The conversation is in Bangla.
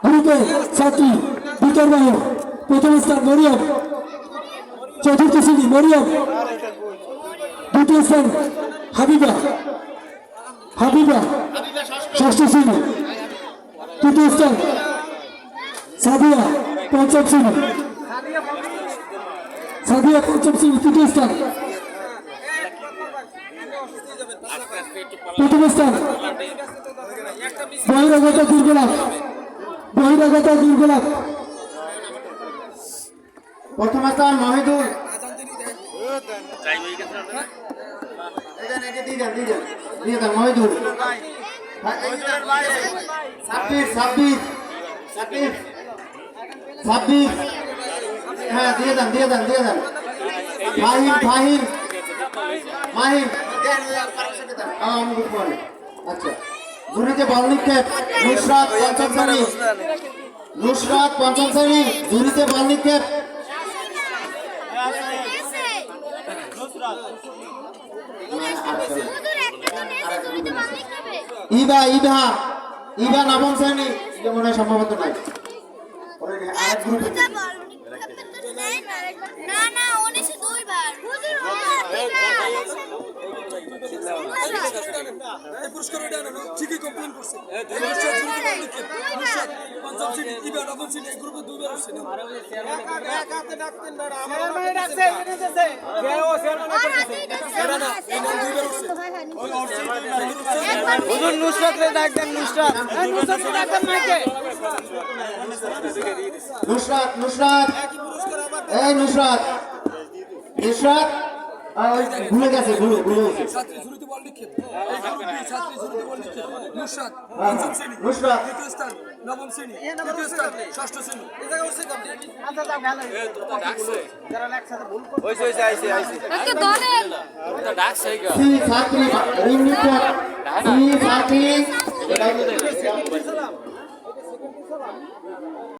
গ্রুপে ছাত্রী বিতর্বাহ প্রথম স্থান মরিয়ম, চতুর্থ শ্রেণী মরিয়ম, দ্বিতীয় স্থান হাবিবা, ষষ্ঠ শ্রেণী, তৃতীয় স্থান সাদিয়া পঞ্চম শ্রেণী, তৃতীয় স্থান, প্রথম স্থান বহিরাগত দুর্গলাভ, প্রথম স্থান মহিদুল, মহিদুল, ছাব্বিশ, হ্যাঁ দিয়ে দেন ফাহিম, আচ্ছা ঝুড়িতে বল নিক্ষেপ নুসরাত পঞ্চম শ্রেণী, ঝুড়িতে বল নিক্ষেপ, ইভা নবম শ্রেণী, মনে হয় সম্ভবত নাই। নুসরাত ভুলে গেছে, ছাত্রী